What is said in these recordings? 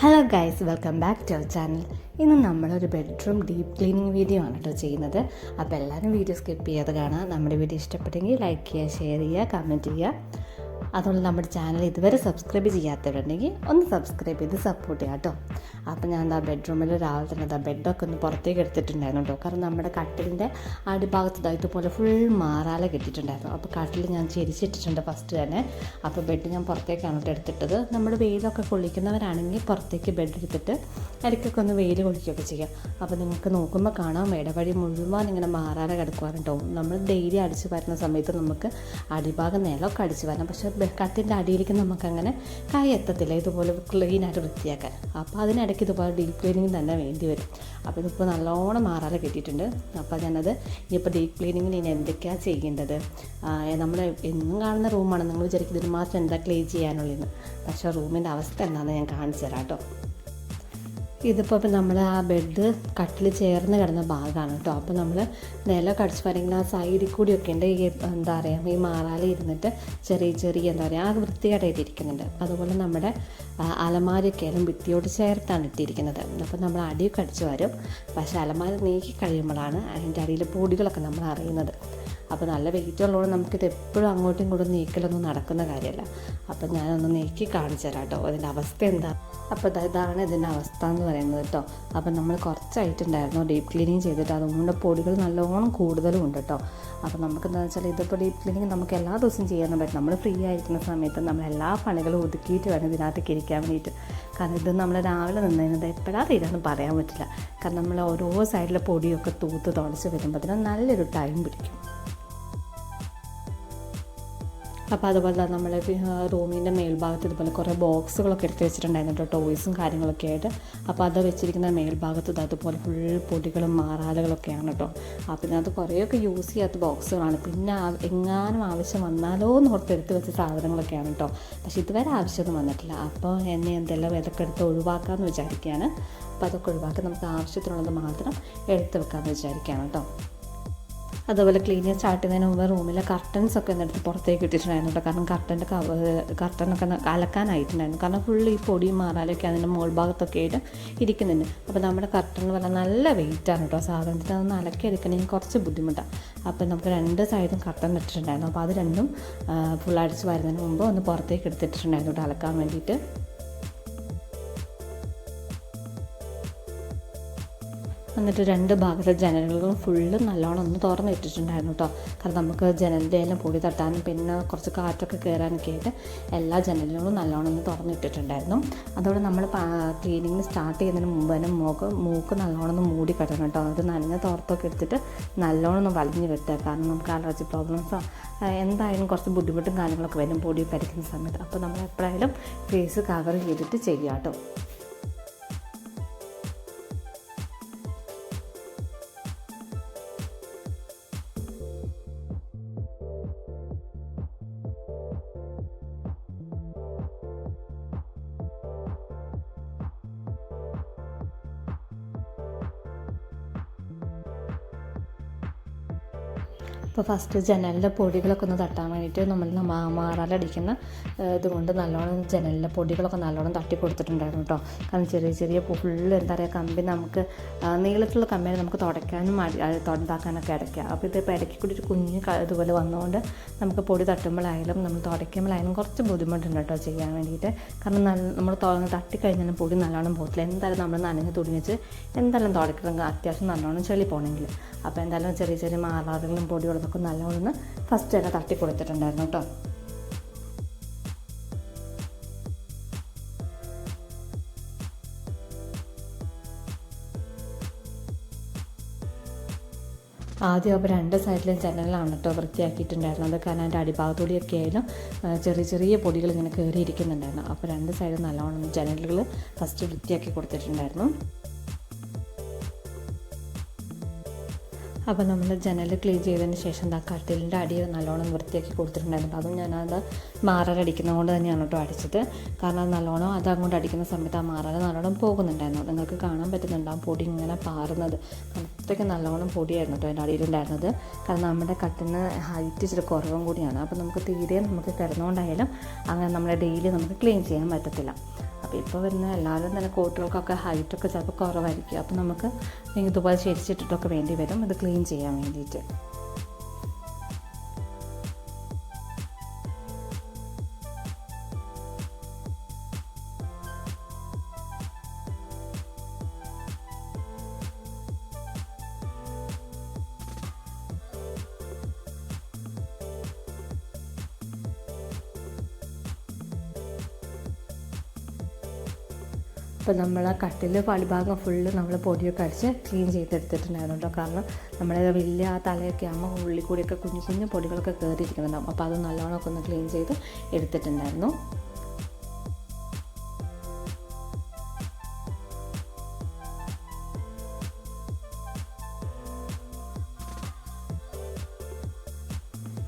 Hello guys, welcome back to our channel. ഇന്ന് നമ്മളൊരു bedroom deep cleaning video ആണ് കേട്ടോ ചെയ്യുന്നത്. അപ്പോൾ എല്ലാവരും വീഡിയോ സ്കിപ്പ് ചെയ്യാതെ കാണാം. നമ്മുടെ വീഡിയോ ഇഷ്ടപ്പെട്ടെങ്കിൽ ലൈക്ക് ചെയ്യുക, ഷെയർ ചെയ്യുക, കമൻറ്റ് ചെയ്യുക. അതുകൊണ്ട് നമ്മുടെ ചാനൽ ഇതുവരെ സബ്സ്ക്രൈബ് ചെയ്യാത്തവരുണ്ടെങ്കിൽ ഒന്ന് സബ്സ്ക്രൈബ് ചെയ്ത് സപ്പോർട്ട് ചെയ്യാം കേട്ടോ. അപ്പോൾ ഞാൻ ബെഡ്റൂമിൽ രാവിലെ തന്നെ ബെഡൊക്കെ ഒന്ന് പുറത്തേക്ക് എടുത്തിട്ടുണ്ടായിരുന്നു കേട്ടോ. കാരണം നമ്മുടെ കട്ടിലിൻ്റെ അടിഭാഗത്ത് ഇതുപോലെ ഫുൾ മാറാല കെട്ടിയിട്ടുണ്ടായിരുന്നു. അപ്പോൾ കട്ടിൽ ഞാൻ ചെരിച്ചിട്ടിട്ടുണ്ട് ഫസ്റ്റ് തന്നെ. അപ്പോൾ ബെഡ് ഞാൻ പുറത്തേക്കാണ് കേട്ടോ എടുത്തിട്ടത്. നമ്മുടെ വെയിലൊക്കെ കൊള്ളിക്കുന്നവരാണെങ്കിൽ പുറത്തേക്ക് ബെഡ് എടുത്തിട്ട് ഇടയ്ക്കൊക്കെ ഒന്ന് വെയിൽ കൊള്ളിക്കുകയൊക്കെ ചെയ്യാം. അപ്പോൾ നിങ്ങൾക്ക് നോക്കുമ്പോൾ കാണാം ഇടവഴി മുഴുവൻ ഇങ്ങനെ മാറാല കിടക്കുവാനുണ്ടാവും. നമ്മൾ ഡെയിലി അടിച്ച് വരുന്ന സമയത്ത് നമുക്ക് അടിഭാഗം നിലമൊക്കെ അടിച്ച് വരണം. പക്ഷേ കട്ടിൻ്റെ അടിയിലേക്ക് നമുക്കങ്ങനെ കൈ എത്തത്തില്ല ഇതുപോലെ ക്ലീനായിട്ട് വൃത്തിയാക്കാൻ. അപ്പോൾ അതിനിടയ്ക്ക് ഇതുപോലെ ഡീപ്പ് ക്ലീനിങ് തന്നെ വേണ്ടി വരും. അപ്പോൾ ഇതിപ്പോൾ നല്ലോണം മാറാല കെട്ടിയിട്ടുണ്ട്. അപ്പോൾ ഞാനത് ഇനിയിപ്പോൾ ഡീപ്പ് ക്ലീനിങ്ങിന് ഇനി എന്തൊക്കെയാണ് ചെയ്യേണ്ടത്? നമ്മൾ എന്നും കാണുന്ന റൂമാണ്. നിങ്ങൾ വിചാരിക്കും ഇതിന് മാത്രം എന്താ ക്ലീൻ ചെയ്യാനുള്ളതെന്ന്. പക്ഷേ റൂമിൻ്റെ അവസ്ഥ എന്താണെന്ന് ഞാൻ കാണിച്ചു തരാം കേട്ടോ. ഇതിപ്പോൾ നമ്മൾ ആ ബെഡ് കട്ടിൽ ചേർന്ന് കിടന്ന ഭാഗമാണ് കേട്ടോ. അപ്പോൾ നമ്മൾ നിലമൊക്കെ അടിച്ച് പറയുമ്പോൾ ആ സൈഡിൽ കൂടിയൊക്കെ ഉണ്ട് ഈ എന്താ പറയുക ഈ മാറാല ഇരുന്നിട്ട് ചെറിയ എന്താ പറയുക ആ വൃത്തികേടായിട്ട് ഇരിക്കുന്നുണ്ട്. അതുപോലെ നമ്മുടെ അലമാരയൊക്കെ ആയാലും ഭിത്തിയോട് ചേർത്താണ് ഇട്ടിരിക്കുന്നത്. അപ്പോൾ നമ്മൾ അടിയൊക്കെ അടിച്ച് വരും. പക്ഷേ അലമാര നീക്കി കഴിയുമ്പോഴാണ് അതിൻ്റെ അടിയിൽ പൊടികളൊക്കെ നമ്മൾ അറിയുന്നത്. അപ്പോൾ നല്ല വെയിറ്റ് ഉള്ളതുകൊണ്ട് നമുക്കിത് എപ്പോഴും അങ്ങോട്ടും ഇങ്ങോട്ടും നീക്കലൊന്നും നടക്കുന്ന കാര്യമല്ല. അപ്പോൾ ഞാനൊന്ന് നീക്കി കാണിച്ചു തരാം കേട്ടോ അതിൻ്റെ അവസ്ഥ എന്താ. അപ്പോൾ ഇതാണ് ഇതിൻ്റെ അവസ്ഥ എന്ന് പറയുന്നത് കേട്ടോ. അപ്പോൾ നമ്മൾ കുറച്ചായിട്ടുണ്ടായിരുന്നു ഡീപ്പ് ക്ലീനിങ് ചെയ്തിട്ട്, അതുകൊണ്ട് പൊടികൾ നല്ലോണം കൂടുതലും ഉണ്ട് കേട്ടോ. അപ്പോൾ നമുക്കെന്താണെന്ന് വെച്ചാൽ ഇതിപ്പോൾ ഡീപ്പ് ക്ലീനിങ് നമുക്ക് എല്ലാ ദിവസവും ചെയ്യാനും പറ്റും. നമ്മൾ ഫ്രീ ആയിരിക്കുന്ന സമയത്ത് നമ്മൾ എല്ലാ പണികളും ഒതുക്കിയിട്ട് വേണം ഇതിനകത്തേക്ക് ഇരിക്കാൻ വേണ്ടിയിട്ട്. കാരണം ഇത് നമ്മൾ രാവിലെ നിന്നതിനത് എപ്പോഴാണ് തീരാന്ന് പറയാൻ പറ്റില്ല. കാരണം നമ്മൾ ഓരോ സൈഡിലെ പൊടിയൊക്കെ തൂത്ത് തുടച്ച് വരുമ്പോഴത്തേനും നല്ലൊരു ടൈം പിടിക്കും. അപ്പോൾ അതുപോലെ തന്നെ നമ്മുടെ റൂമിൻ്റെ മേൽഭാഗത്ത് ഇതുപോലെ കുറേ ബോക്സുകളൊക്കെ എടുത്ത് വെച്ചിട്ടുണ്ടായിരുന്നു കേട്ടോ, ടോയ്സും കാര്യങ്ങളൊക്കെ ആയിട്ട്. അപ്പോൾ അത് വെച്ചിരിക്കുന്ന മേൽഭാഗത്ത് അതുപോലെ ഫുൾ പൊടികളും മാറാലുകളൊക്കെയാണ് കേട്ടോ. അപ്പോൾ ഇതിനകത്ത് കുറേയൊക്കെ യൂസ് ചെയ്യാത്ത ബോക്സുകളാണ്. പിന്നെ എങ്ങാനും ആവശ്യം വന്നാലോ എന്ന് ഓർത്തെടുത്ത് വെച്ച സാധനങ്ങളൊക്കെയാണ് കേട്ടോ. പക്ഷേ ഇതുവരെ ആവശ്യമൊന്നും വന്നിട്ടില്ല. അപ്പോൾ എന്നെ എന്തെല്ലാം ഇതൊക്കെ എടുത്ത് ഒഴിവാക്കാമെന്ന് വിചാരിക്കുകയാണ്. അപ്പോൾ അതൊക്കെ ഒഴിവാക്കി നമുക്ക് ആവശ്യത്തിനുള്ളത് മാത്രം എടുത്ത് വെക്കാമെന്ന് വിചാരിക്കുകയാണ് കേട്ടോ. അതുപോലെ ക്ലീനിങ് സ്റ്റാർട്ട് ചെയ്യുന്നതിന് മുമ്പ് റൂമിലെ കർട്ടൻസൊക്കെ എന്നിട്ട് പുറത്തേക്ക് ഇട്ടിട്ടുണ്ടായിരുന്നു കേട്ടോ. കാരണം കർട്ടനൊക്കെ അലക്കാനായിട്ടുണ്ടായിരുന്നു. കാരണം ഫുള്ള് ഈ പൊടിയും മാറാലൊക്കെ അതിൻ്റെ മുകൾ ഭാഗത്തൊക്കെ ആയിട്ട് ഇരിക്കുന്നുണ്ട്. അപ്പോൾ നമ്മുടെ കർട്ടൻ എന്ന് പറഞ്ഞാൽ നല്ല വെയിറ്റാണ് കേട്ടോ. സാധനത്തിന് അതൊന്ന് അലക്കിയെടുക്കണമെങ്കിൽ കുറച്ച് ബുദ്ധിമുട്ടാണ്. അപ്പോൾ നമുക്ക് രണ്ട് സൈഡും കർട്ടൻ ഇട്ടിട്ടുണ്ടായിരുന്നു. അപ്പോൾ അത് രണ്ടും ഫുൾ അടിച്ച് വരുന്നതിന് മുമ്പ് ഒന്ന് പുറത്തേക്ക് എടുത്തിട്ടുണ്ടായിരുന്നു കേട്ടോ അലക്കാൻ വേണ്ടിയിട്ട്. എന്നിട്ട് രണ്ട് ഭാഗത്തെ ജനലുകളും ഫുള്ള് നല്ലോണം ഒന്ന് തുറന്ന് ഇട്ടിട്ടുണ്ടായിരുന്നു കേട്ടോ. കാരണം നമുക്ക് ജനലിൻ്റെ എല്ലാം പൊടി തട്ടാനും പിന്നെ കുറച്ച് കാറ്റൊക്കെ കയറാനൊക്കെ ആയിട്ട് എല്ലാ ജനലുകളും നല്ലോണം ഒന്ന് തുറന്നിട്ടിട്ടുണ്ടായിരുന്നു. അതുകൊണ്ട് നമ്മൾ ക്ലീനിങ്ങിന് സ്റ്റാർട്ട് ചെയ്യുന്നതിന് മുമ്പ് തന്നെ മൂക്ക് നല്ലോണം ഒന്ന് മൂടി കെട്ടണം കേട്ടോ. അത് നനഞ്ഞ തോർത്തൊക്കെ എടുത്തിട്ട് നല്ലോണം ഒന്ന് വലിഞ്ഞ് കെട്ടുക. കാരണം നമുക്ക് അലർജി പ്രോബ്ലംസോ എന്തായാലും കുറച്ച് ബുദ്ധിമുട്ടും കാര്യങ്ങളൊക്കെ വരും പൊടി പരിക്കുന്ന സമയത്ത്. അപ്പോൾ നമ്മൾ എപ്പോഴായാലും ഫേസ് കവർ ചെയ്തിട്ട് ചെയ്യുക കേട്ടോ. അപ്പോൾ ഫസ്റ്റ് ജനലിലെ പൊടികളൊക്കെ ഒന്ന് തട്ടാൻ വേണ്ടിയിട്ട് നമ്മൾ മാറാലടിക്കുന്ന ഇതുകൊണ്ട് നല്ലോണം ജനലിലെ പൊടികളൊക്കെ നല്ലോണം തട്ടി കൊടുത്തിട്ടുണ്ടായിരുന്നു കേട്ടോ. കാരണം ചെറിയ ഫുള്ള് എന്താ പറയുക കമ്പി നമുക്ക് നീളത്തിലുള്ള കമ്പിനെ നമുക്ക് തുടയ്ക്കാനും ഇതാക്കാനൊക്കെ ഇടയ്ക്കുക. അപ്പോൾ ഇതിപ്പോൾ ഇടയ്ക്ക് കൂടി ഒരു കുഞ്ഞ് ഇതുപോലെ വന്നുകൊണ്ട് നമുക്ക് പൊടി തട്ടുമ്പോഴായാലും നമ്മൾ തുടയ്ക്കുമ്പോഴായാലും കുറച്ച് ബുദ്ധിമുട്ടുണ്ട് കേട്ടോ ചെയ്യാൻ വേണ്ടിയിട്ട്. കാരണം നമ്മൾ തട്ടിക്കഴിഞ്ഞാൽ പൊടി നല്ലോണം പോകത്തില്ല. എന്തായാലും നമ്മൾ നനഞ്ഞ് തുണി വെച്ച് എന്തായാലും തുടയ്ക്കണം അത്യാവശ്യം നല്ലോണം ചെളി പോകണമെങ്കിൽ. അപ്പോൾ എന്തായാലും ചെറിയ മാറാറുകളും പൊടികളും ഒക്കെ നല്ലോണം ഫസ്റ്റ് തന്നെ തട്ടി കൊടുത്തിട്ടുണ്ടായിരുന്നു കേട്ടോ. ആദ്യം അപ്പോൾ രണ്ട് സൈഡിലും ജനലാണ് കേട്ടോ വൃത്തിയാക്കിയിട്ടുണ്ടായിരുന്നത്. കാരണം അതിൻ്റെ അടിഭാഗത്തൂടിയൊക്കെ ആയാലും ചെറിയ പൊടികൾ ഇങ്ങനെ കയറിയിരിക്കുന്നുണ്ടായിരുന്നു. അപ്പോൾ രണ്ട് സൈഡും നല്ലോണം ജനലുകൾ ഫസ്റ്റ് വൃത്തിയാക്കി കൊടുത്തിട്ടുണ്ടായിരുന്നു. അപ്പോൾ നമ്മൾ ജനൽ ക്ലീൻ ചെയ്തതിന് ശേഷം കട്ടിലിൻ്റെ അടി നല്ലോണം വൃത്തിയാക്കി കൊടുത്തിട്ടുണ്ടായിരുന്നു. അതും ഞാനത് മാറാലടിക്കുന്നത് കൊണ്ട് തന്നെയാണ് കേട്ടോ അടിച്ചത്. കാരണം നല്ലോണം അത് അങ്ങോട്ട് അടിക്കുന്ന സമയത്ത് ആ മാറാല നല്ലോണം പോകുന്നുണ്ടായിരുന്നു. നിങ്ങൾക്ക് കാണാൻ പറ്റുന്നുണ്ടാകും പൊടി ഇങ്ങനെ പാറുന്നത്. അത്രയ്ക്ക് നല്ലോണം പൊടിയായിരുന്നു കേട്ടോ അതിൻ്റെ അടിയിലുണ്ടായിരുന്നത്. കാരണം നമ്മുടെ കട്ടിന് ഹൈറ്റ് ഇച്ചിരി കുറവും കൂടിയാണ്. അപ്പോൾ നമുക്ക് തീരെ കിടന്നുകൊണ്ടായാലും അങ്ങനെ നമ്മളെ ഡെയിലി നമുക്ക് ക്ലീൻ ചെയ്യാൻ പറ്റത്തില്ല. അപ്പോൾ ഇപ്പോൾ വരുന്ന എല്ലാവരും തന്നെ കോട്ടുകൾക്കൊക്കെ ഹൈറ്റൊക്കെ ചിലപ്പോൾ കുറവായിരിക്കും. അപ്പോൾ നമുക്ക് ഇതുപോലെ ചെരിച്ചിട്ടിട്ടൊക്കെ വേണ്ടി വരും ഇത് ക്ലീൻ ചെയ്യാൻ വേണ്ടിയിട്ട്. അപ്പോൾ നമ്മൾ ആ കട്ടിൽ പടിഭാഗം ഫുള്ള് നമ്മൾ പൊടിയൊക്കെ അടിച്ച് ക്ലീൻ ചെയ്തെടുത്തിട്ടുണ്ടായിരുന്നു കേട്ടോ. കാരണം നമ്മുടെ വലിയ ആ തലയൊക്കെ ആകുമ്പോൾ ഉള്ളിൽ കൂടിയൊക്കെ കുഞ്ഞു കുഞ്ഞു പൊടികളൊക്കെ കയറിയിരിക്കുന്നുണ്ടാവും. അപ്പോൾ അത് നല്ലോണമൊക്കെ ഒന്ന് ക്ലീൻ ചെയ്ത് എടുത്തിട്ടുണ്ടായിരുന്നു.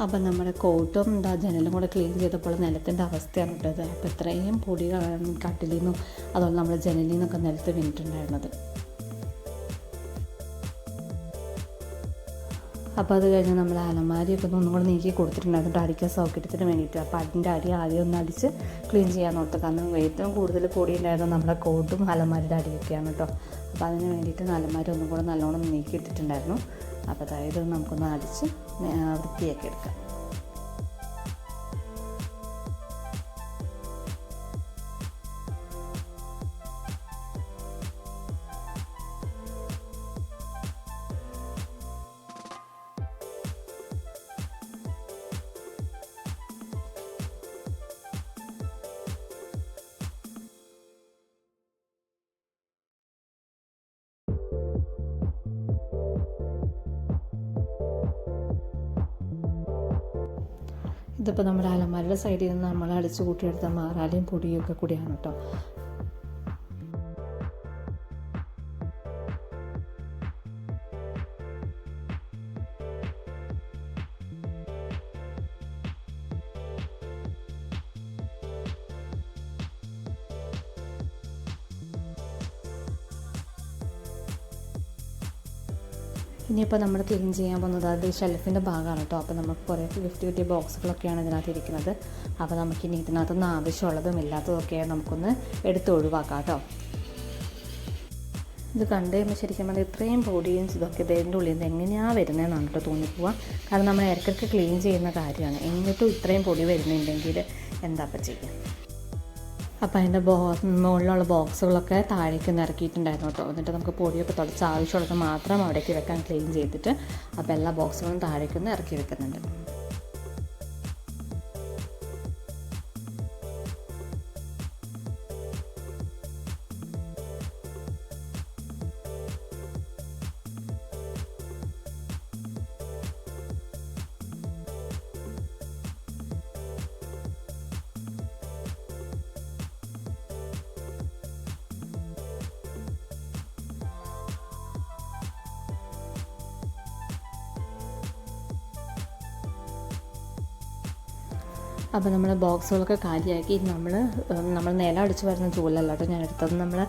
അപ്പം നമ്മുടെ കോട്ടും ജനലും കൂടെ ക്ലീൻ ചെയ്തപ്പോൾ നിലത്തിൻ്റെ അവസ്ഥയാണ് കേട്ടത്. അപ്പോൾ ഇത്രയും പൊടി കട്ടിലിൽ നിന്നും അതുപോലെ നമ്മൾ ജനലിൽ നിന്നൊക്കെ നിലത്ത് വീണിട്ടുണ്ടായിരുന്നത്. അപ്പോൾ അത് കഴിഞ്ഞ് നമ്മൾ അലമാരിയൊക്കെ ഒന്നും കൂടെ നീക്കി കൊടുത്തിട്ടുണ്ടായിരുന്നു അടിക്കാൻ സൗകര്യത്തിന് വേണ്ടിയിട്ട്. അപ്പോൾ അതിൻ്റെ അടി ആദ്യം ഒന്ന് അടിച്ച് ക്ലീൻ ചെയ്യാൻ നോക്കുക. കാരണം ഏറ്റവും കൂടുതൽ പൊടി ഉണ്ടായിരുന്നത് നമ്മുടെ കോട്ടും അലമാരിയുടെ അടിയൊക്കെയാണ് കേട്ടോ. അപ്പോൾ അതിന് വേണ്ടിയിട്ട് അലമാരി ഒന്നും കൂടെ നല്ലോണം നീക്കി ഇട്ടിട്ടുണ്ടായിരുന്നു. അപ്പോൾ അതായത് നമുക്കൊന്ന് അടിച്ച് വൃത്തിയാക്കി എടുക്കാം. ഇതിപ്പോൾ നമ്മുടെ അലമാരയുടെ സൈഡിൽ നിന്ന് നമ്മൾ അടിച്ച് കൂട്ടിയെടുത്ത മാറാലയും പൊടിയൊക്കെ കൂടിയാണ് കേട്ടോ. ഇനിയിപ്പോൾ നമ്മൾ ക്ലീൻ ചെയ്യാൻ പോകുന്നത് അത് ഷെൽഫിൻ്റെ ഭാഗമാണ് കേട്ടോ. അപ്പോൾ നമുക്ക് കുറേ ഗിഫ്റ്റ് കിട്ടിയ ബോക്സുകളൊക്കെയാണ് ഇതിനകത്ത് ഇരിക്കുന്നത്. അപ്പോൾ നമുക്കിനി ഇതിനകത്തൊന്ന് ആവശ്യമുള്ളതും ഇല്ലാത്തതൊക്കെ നമുക്കൊന്ന് എടുത്ത് ഒഴിവാക്കാം കേട്ടോ. ഇത് കണ്ടു കഴിയുമ്പോൾ ശരിക്കും പറഞ്ഞാൽ ഇത്രയും പൊടിയും ഇതൊക്കെ ഇതിൻ്റെ ഉള്ളിൽ നിന്ന് എങ്ങനെയാണ് വരുന്നതെന്നാണ് കേട്ടോ തോന്നിപ്പോവുക. കാരണം നമ്മൾ ഇടയ്ക്കിടയ്ക്ക് ക്ലീൻ ചെയ്യുന്ന കാര്യമാണ്. എന്നിട്ടും ഇത്രയും പൊടി വരുന്നുണ്ടെങ്കിൽ എന്താ ഇപ്പം ചെയ്യുക. അപ്പോൾ അതിൻ്റെ മുകളിലുള്ള ബോക്സുകളൊക്കെ താഴേക്ക് ഇറക്കിയിട്ടുണ്ടായിരുന്നു കേട്ടോ. എന്നിട്ട് നമുക്ക് പൊടിയൊക്കെ തുടച്ച് ആവശ്യമുള്ളത് മാത്രം അവിടേക്ക് വെക്കാൻ ക്ലീൻ ചെയ്തിട്ട് അപ്പോൾ എല്ലാ ബോക്സുകളും താഴേക്കൊന്ന് ഇറക്കി വെക്കുന്നുണ്ട്. അപ്പോൾ നമ്മൾ ബോക്സുകളൊക്കെ കാലിയാക്കി നമ്മൾ നിലം അടിച്ച് വരുന്ന ചൂലല്ല കേട്ടോ ഞാൻ എടുത്തത്. നമ്മൾ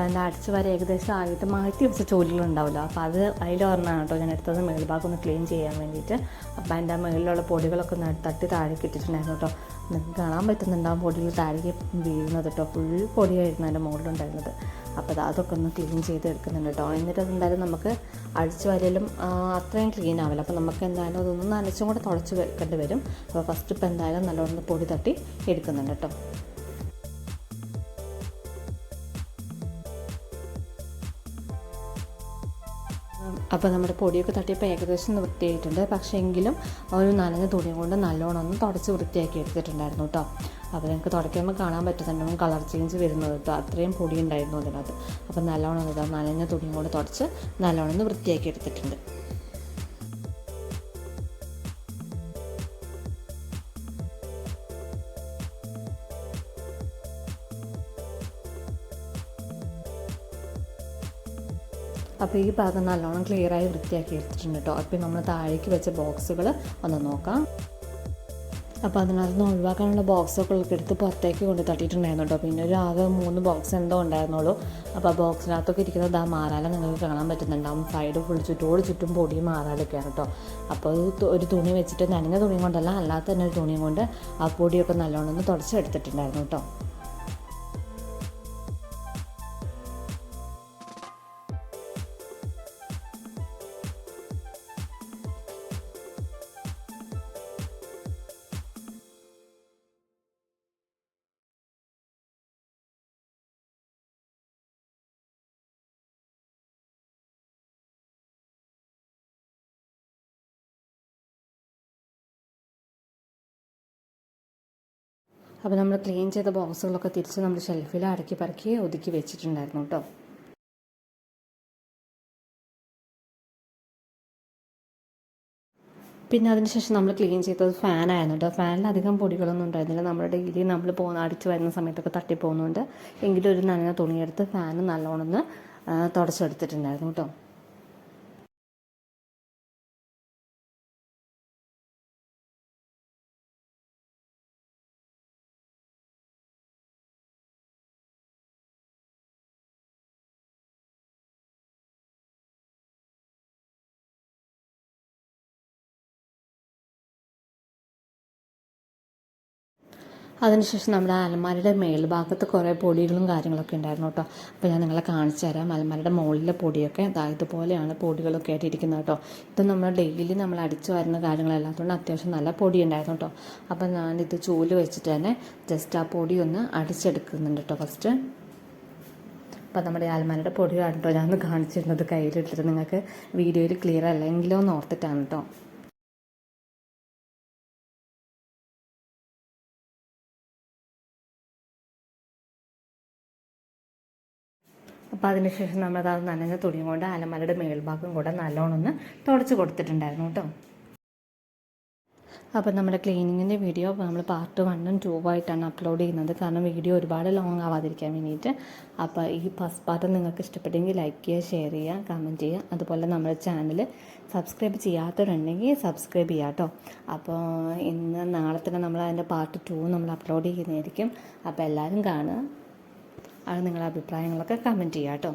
എന്താ അടിച്ച് വരെ ഏകദേശം ആയിട്ട് മാറ്റി വെച്ച ചൂലുകളുണ്ടാവുമല്ലോ. അപ്പോൾ അതിൽ ഒരെണ്ണമാണ് കേട്ടോ ഞാൻ എടുത്തത് മേൽഭാഗം ഒന്ന് ക്ലീൻ ചെയ്യാൻ വേണ്ടിയിട്ട്. അപ്പോൾ അതിൻ്റെ മുകളിലുള്ള പൊടികളൊക്കെ തട്ടി താഴേക്ക് ഇട്ടിട്ടുണ്ടായിരുന്നു കേട്ടോ. നിങ്ങൾക്ക് കാണാൻ പറ്റുന്നുണ്ടാവും പൊടികൾ താഴേക്ക് വീഴുന്നത് കേട്ടോ. ഫുൾ പൊടിയായിരുന്നു അതിൻ്റെ മുകളിലുണ്ടായിരുന്നത്. അപ്പോൾ അതൊക്കെ ഒന്ന് ക്ലീൻ ചെയ്ത് എടുക്കുന്നുണ്ട് കേട്ടോ. എന്നിട്ട് അതെന്തായാലും നമുക്ക് അടിച്ച് വരലും അത്രയും ക്ലീൻ ആവില്ല. അപ്പോൾ നമുക്ക് എന്തായാലും അതൊന്ന് നനച്ചും കൂടെ തുടച്ച് വെക്കേണ്ടി വരും. അപ്പോൾ ഫസ്റ്റ് ഇപ്പോൾ എന്തായാലും നല്ലോണം പൊടി തട്ടി എടുക്കുന്നുണ്ട് കേട്ടോ. അപ്പോൾ നമ്മുടെ പൊടിയൊക്കെ തട്ടിയപ്പോൾ ഏകദേശം വൃത്തിയായിട്ടുണ്ട്. പക്ഷേ എങ്കിലും ഒരു നനഞ്ഞ തുണി കൊണ്ട് നല്ലോണം ഒന്ന് തുടച്ച് വൃത്തിയാക്കി എടുത്തിട്ടുണ്ടായിരുന്നു കേട്ടോ. അപ്പോൾ നിങ്ങൾക്ക് തുടയ്ക്കുമ്പോൾ കാണാൻ പറ്റുന്നുണ്ടാവും കളർ ചേഞ്ച് വരുന്നത് കേട്ടോ. അത്രയും പൊടി ഉണ്ടായിരുന്നു അതിനകത്ത്. അപ്പോൾ നല്ലോണം നനഞ്ഞ തുണിയും കൊണ്ട് തുടച്ച് നല്ലോണം ഒന്ന് വൃത്തിയാക്കി എടുത്തിട്ടുണ്ട്. അപ്പോൾ ഈ ഭാഗം നല്ലോണം ക്ലിയറായി വൃത്തിയാക്കി എടുത്തിട്ടുണ്ട് കേട്ടോ. അപ്പോൾ നമ്മൾ താഴേക്ക് വെച്ച ബോക്സുകൾ ഒന്ന് നോക്കാം. അപ്പോൾ അതിനകത്ത് നിന്ന് ഒഴിവാക്കാനുള്ള ബോക്സൊക്കെ എടുത്ത് പുറത്തേക്ക് കൊണ്ട് തട്ടിയിട്ടുണ്ടായിരുന്നു കേട്ടോ. പിന്നെ ഒരു ആകെ 3 ബോക്സ് എന്തോ ഉണ്ടായിരുന്നുള്ളൂ. അപ്പോൾ ആ ബോക്സിനകത്തൊക്കെ ഇരിക്കുന്നത് മാറാല നിങ്ങൾക്ക് കാണാൻ പറ്റുന്നുണ്ടാവും. സൈഡ് ഫുൾ ചുറ്റും പൊടിയും മാറാലൊക്കെയാണ് കേട്ടോ. അപ്പോൾ ഒരു തുണി വെച്ചിട്ട് നനഞ്ഞ തുണി കൊണ്ടല്ല അല്ലാത്ത തന്നെ ഒരു തുണിയും കൊണ്ട് ആ പൊടിയൊക്കെ നല്ലോണം ഒന്ന് തുടച്ചെടുത്തിട്ടുണ്ടായിരുന്നു കേട്ടോ. അപ്പോൾ നമ്മൾ ക്ലീൻ ചെയ്ത ബോക്സുകളൊക്കെ തിരിച്ച് നമ്മൾ ഷെൽഫിൽ അടക്കി പറക്കി ഒതുക്കി വെച്ചിട്ടുണ്ടായിരുന്നു കേട്ടോ. പിന്നെ അതിനുശേഷം നമ്മൾ ക്ലീൻ ചെയ്തത് ഫാനായിരുന്നു കേട്ടോ. ഫാനിൽ അധികം പൊടികളൊന്നും ഉണ്ടായിരുന്നില്ല. നമ്മൾ ഡെയിലി നമ്മൾ അടിച്ച് വരുന്ന സമയത്തൊക്കെ തട്ടിപ്പോകുന്നുണ്ട്. എങ്കിലും ഒരു നനഞ്ഞ തുണിയെടുത്ത് ഫാൻ നല്ലോണം ഒന്ന് തുടച്ചെടുത്തിട്ടുണ്ടായിരുന്നു കേട്ടോ. അതിനുശേഷം നമ്മുടെ അലമാരയുടെ മേൽഭാഗത്ത് കുറേ പൊടികളും കാര്യങ്ങളൊക്കെ ഉണ്ടായിരുന്നു കേട്ടോ. അപ്പോൾ ഞാൻ നിങ്ങളെ കാണിച്ചു തരാം. അലമാരയുടെ മുകളിലെ പൊടിയൊക്കെ ഇതുപോലെയാണ് പൊടികളൊക്കെ ആയിട്ടിരിക്കുന്നത് കേട്ടോ. ഇത് നമ്മൾ ഡെയിലി നമ്മൾ അടിച്ചു വരുന്ന കാര്യങ്ങളല്ലാത്തതുകൊണ്ട് അത്യാവശ്യം നല്ല പൊടി ഉണ്ടായിരുന്നു കേട്ടോ. അപ്പോൾ ഞാനിത് ചൂല് വെച്ചിട്ട് തന്നെ ജസ്റ്റ് ആ പൊടി ഒന്ന് അടിച്ചെടുക്കുന്നുണ്ട് കേട്ടോ ഫസ്റ്റ്. അപ്പോൾ നമ്മുടെ അലമാരയുടെ പൊടി കേട്ടോ ഞാൻ കാണിച്ചിരുന്നത് കയ്യിലെടുത്തിട്ട് നിങ്ങൾക്ക് വീഡിയോയിൽ ക്ലിയർ അല്ലെങ്കിലോ എന്ന് ഓർത്തിട്ടാണ് കേട്ടോ. അപ്പോൾ അതിനുശേഷം നമ്മളത് നനഞ്ഞ തുണിയും കൊണ്ട് അലമാരയുടെ മേൽഭാഗം കൂടെ നല്ലോണം ഒന്ന് തുടച്ച് കൊടുത്തിട്ടുണ്ടായിരുന്നു കേട്ടോ. അപ്പോൾ നമ്മുടെ ക്ലീനിങ്ങിൻ്റെ വീഡിയോ നമ്മൾ പാർട്ട് 1ഉം 2ഉം ആയിട്ടാണ് അപ്ലോഡ് ചെയ്യുന്നത്. കാരണം വീഡിയോ ഒരുപാട് ലോങ് ആവാതിരിക്കാൻ വേണ്ടിയിട്ട്. അപ്പോൾ ഈ ഫസ്റ്റ് പാർട്ട് നിങ്ങൾക്ക് ഇഷ്ടപ്പെട്ടെങ്കിൽ ലൈക്ക് ചെയ്യുക, ഷെയർ ചെയ്യുക, കമൻറ്റ് ചെയ്യുക. അതുപോലെ നമ്മുടെ ചാനൽ സബ്സ്ക്രൈബ് ചെയ്യാത്തവരുണ്ടെങ്കിൽ സബ്സ്ക്രൈബ് ചെയ്യുക കേട്ടോ. അപ്പോൾ നാളെ തന്നെ നമ്മൾ അതിൻ്റെ പാർട്ട് 2 നമ്മൾ അപ്ലോഡ് ചെയ്യുന്നതായിരിക്കും. അപ്പോൾ എല്ലാവരും കാണുക. അത് നിങ്ങളുടെ അഭിപ്രായങ്ങളൊക്കെ കമൻറ്റ് ചെയ്യുക കേട്ടോ.